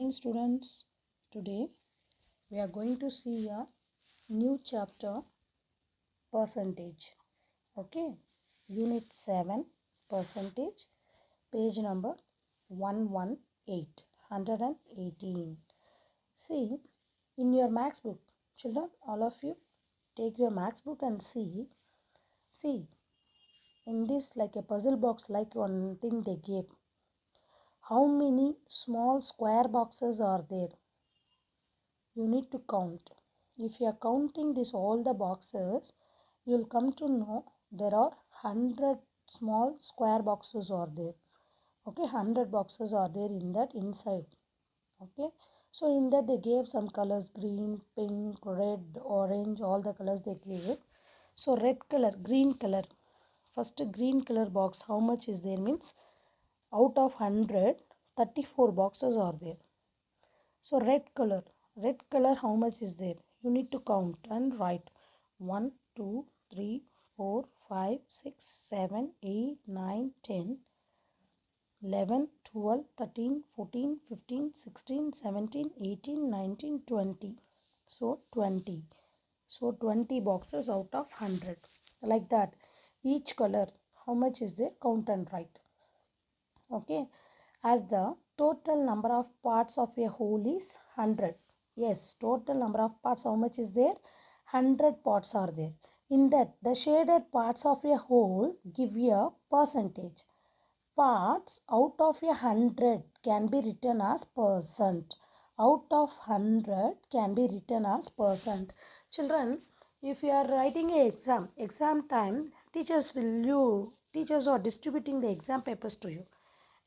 morning, students. Today we are going to see a new chapter, percentage. Okay, unit 7, percentage, page number 118, 118. See, in your maths book, children, all of you take your maths book and see. In this, like a puzzle box, like one thing they gave. How many small square boxes are there? You need to count. If you are counting this all the boxes, you will come to know there are 100 small square boxes are there. Okay, 100 boxes are there in that inside. Okay, so in that they gave some colors: green, pink, red, orange, all the colors they gave. So red color, green color, first green color box, how much is there means out of 100, 34 boxes are there. So red color how much is there? You need to count and write 1, 2, 3, 4, 5, 6, 7, 8, 9, 10, 11, 12, 13, 14, 15, 16, 17, 18, 19, 20. So 20. So 20 boxes out of 100. Like that. Each color, how much is there? Count and write. Okay, as the total number of parts of a whole is 100. Yes, total number of parts, how much is there? 100 parts are there. In that, the shaded parts of a whole give a percentage. Parts out of 100 can be written as percent. Out of 100 can be written as percent. Children, if you are writing an exam time, teachers are distributing the exam papers to you.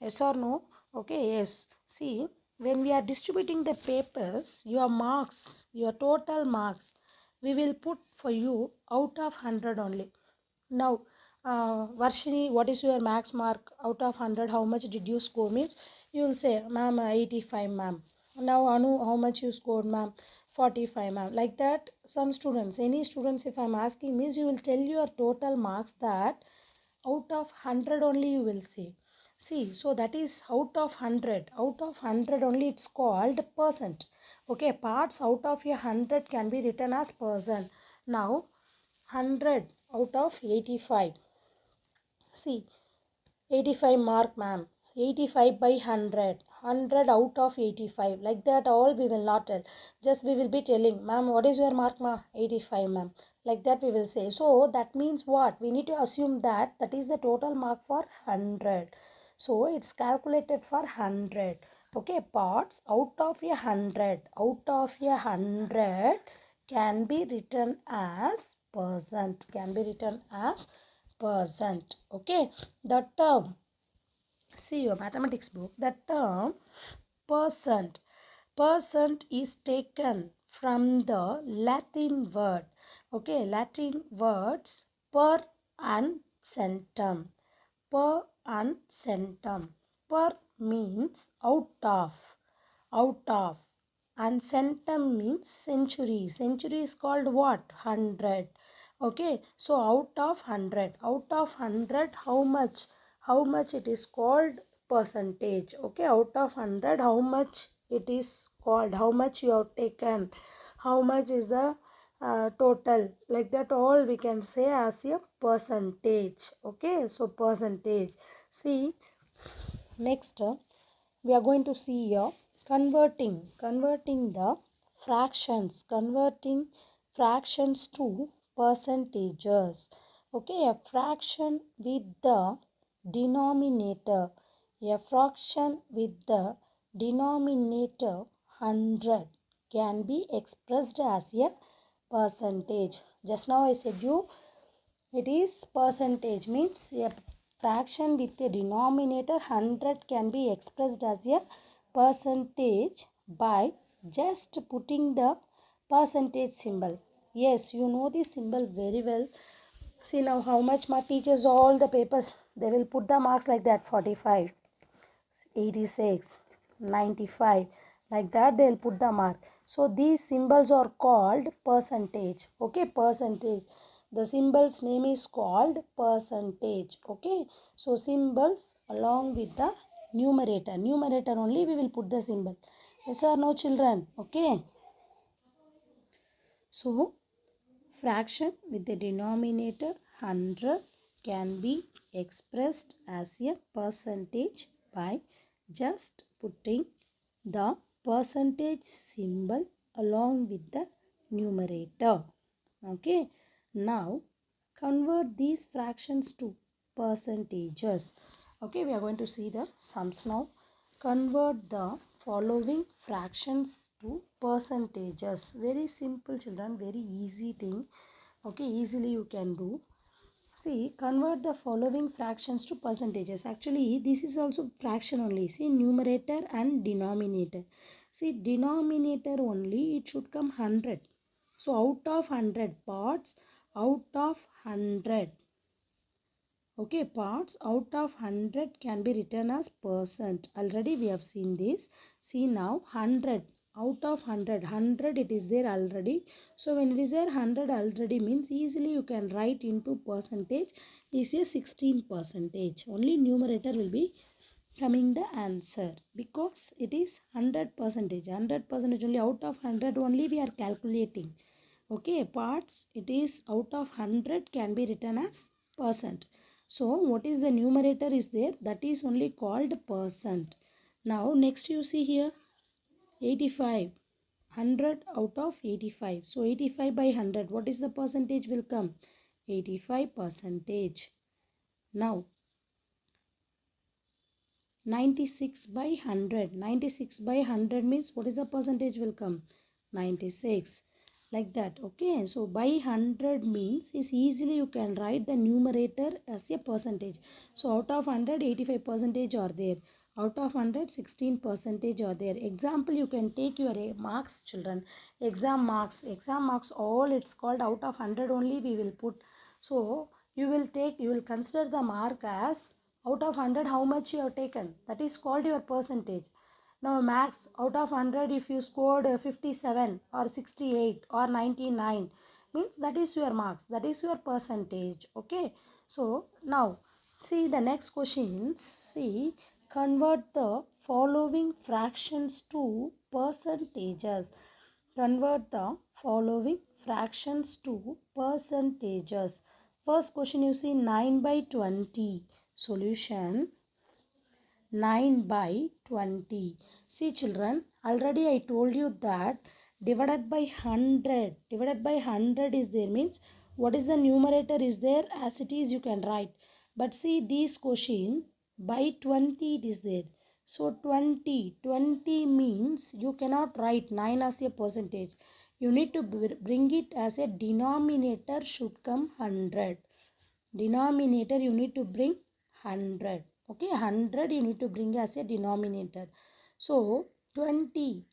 Yes or no? Okay, yes. See, when we are distributing the papers, your marks, your total marks, we will put for you out of 100 only. Now, Varshini, what is your max mark out of 100? How much did you score? Means you will say, ma'am, 85, ma'am. Now, Anu, how much you scored, ma'am? 45, ma'am. Like that, some students, any students, if I'm asking, means you will tell your total marks that out of 100 only you will say. See, so that is out of 100. Out of 100 only it's called percent. Okay, parts out of 100 can be written as percent. Now, 100 out of 85. See, 85 mark, ma'am. 85 by 100. 100 out of 85. Like that all we will not tell. Just we will be telling, ma'am, what is your mark, ma'am? 85, ma'am. Like that we will say. So that means what? We need to assume that that is the total mark for 100. So it's calculated for 100. Okay, parts out of 100. Out of 100 can be written as percent. Can be written as percent. Okay, the term, see your mathematics book, the term percent is taken from the Latin word, okay, Latin words per and centum. Per and centum. Per means out of, and centum means century. Century is called what? 100. Okay, so out of 100, how much? How much it is called percentage? Okay, out of 100, how much it is called? How much you have taken? How much is the total? Like that all we can say as a percentage. Okay, so percentage. See, next we are going to see here converting the converting fractions to percentages. Okay, a fraction with the denominator, a fraction with the denominator 100 can be expressed as a percentage. Just now I said you it is percentage, means a fraction with a denominator 100 can be expressed as a percentage by just putting the percentage symbol. Yes, you know this symbol very well. See now how much my teachers, all the papers, they will put the marks like that: 45, 86, 95. Like that they will put the mark. So these symbols are called percentage. Okay, percentage. The symbol's name is called percentage. Okay, so symbols along with the numerator only we will put the symbol. Yes or no, children? Okay. So, fraction with the denominator 100 can be expressed as a percentage by just putting the percentage symbol along with the numerator. Okay. Now, convert these fractions to percentages. Okay, we are going to see the sums now. Convert the following fractions to percentages. Very simple, children, very easy thing. Okay, easily you can do. See, convert the following fractions to percentages. Actually, this is also fraction only. See, numerator and denominator. See, denominator only, it should come 100. So, out of 100 parts, out of 100. Okay, parts out of 100 can be written as percent. Already we have seen this. See now 100 out of 100. 100 it is there already. So when it is there 100 already means easily you can write into percentage is a 16 percentage. Only numerator will be coming the answer because it is 100 percentage. 100 percentage only out of 100 only we are calculating. Okay, parts it is out of 100 can be written as percent. So what is the numerator is there, that is only called percent. Now next you see here 85, 100 out of 85. So 85 by 100, what is the percentage will come? 85 percentage. Now 96 by 100. 96 by 100 means what is the percentage will come? 96. Like that. Okay. So by 100 means is easily you can write the numerator as a percentage. So out of 100, 85 percentage are there. Out of 100, 16 percentage are there. Example, you can take your marks, children. Exam marks. Exam marks all it's called out of 100 only we will put. So you will consider the mark as out of 100 how much you have taken, that is called your percentage. Now max out of 100 if you scored 57 or 68 or 99 means that is your marks, that is your percentage. Okay, so now see the next questions. See, convert the following fractions to percentages. Convert the following fractions to percentages. First question you see 9 by 20. Solution 9 by 20. See children, already I told you that divided by 100. Divided by 100 is there means what is the numerator is there as it is you can write. But see this question by 20 it is there. So 20 means you cannot write 9 as a percentage. You need to bring it as a denominator should come 100. Denominator you need to bring 100. Okay, 100 you need to bring as a denominator. So 20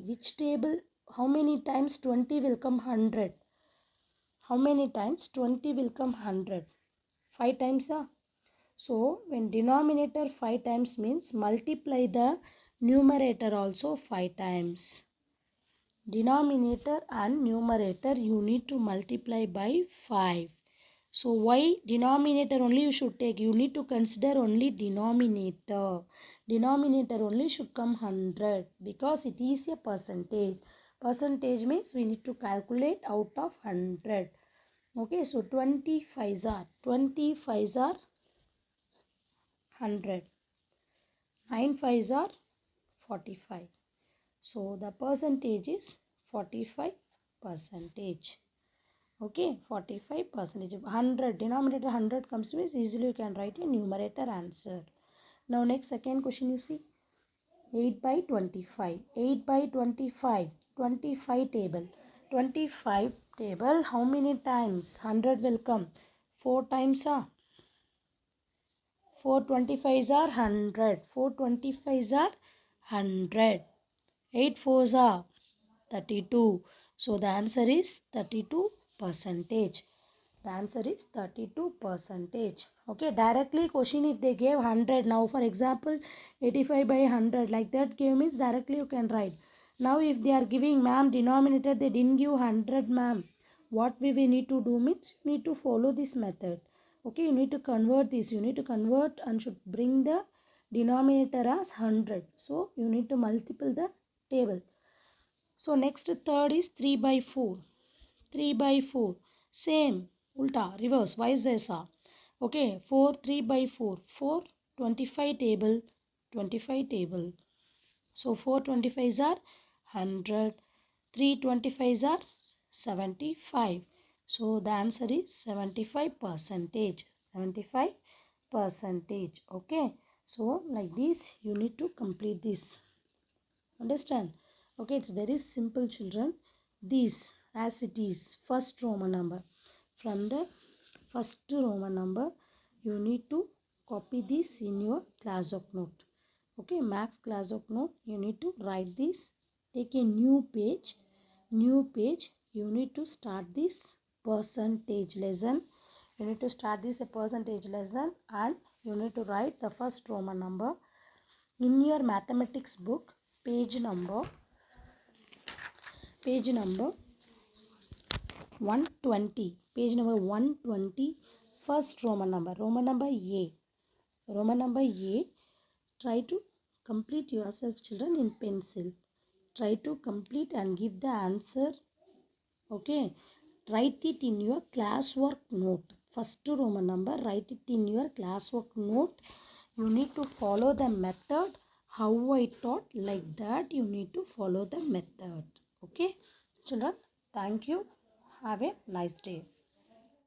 which table, how many times 20 will come 100? How many times 20 will come 100? 5 times. So when denominator 5 times means multiply the numerator also 5 times. Denominator and numerator you need to multiply by 5. So why denominator only you should take? You need to consider only denominator. Denominator only should come 100 because it is a percentage. Percentage means we need to calculate out of 100. Okay, so 25 are 100. 9 5s are 45. So the percentage is 45 percentage. Okay, 45 percentage. 100, denominator 100 comes means easily you can write a numerator answer. Now next second question you see 8 by 25. 8 by 25. 25 table. 25 table how many times 100 will come? 4 times. 4 25s are 100. 4 25s are 100. 8 4s are 32. So the answer is 32 percentage. The answer is 32 percentage. Okay, directly question if they gave 100. Now for example 85 by 100 like that gave means directly you can write. Now if they are giving ma'am denominator they didn't give 100 ma'am. What we need to do means you need to follow this method. Okay, you need to convert this. You need to convert and should bring the denominator as 100. So you need to multiply the table. So next third is 3 by 4. 3 by 4. Same. Ulta. Reverse. Vice versa. Okay. 4. 3 by 4. 4. 25 table. 25 table. So 4 25s are 100. 3 25s are 75. So the answer is 75 percentage. 75 percentage. Okay. So like this you need to complete this. Understand? Okay, it's very simple, children. This as it is first Roman number. From the first Roman number you need to copy this in your class of note. Okay, max class of note, you need to write this. Take a new page. New page, you need to start this percentage lesson. You need to start this a percentage lesson, and you need to write the first Roman number in your mathematics book. Page number 120. Page number 120. First Roman number. Roman number A. Roman number A. Try to complete yourself, children, in pencil. Try to complete and give the answer. Okay. Write it in your classwork note. First Roman number, write it in your classwork note. You need to follow the method. How I taught, like that you need to follow the method. Okay. Children, thank you. Have a nice day.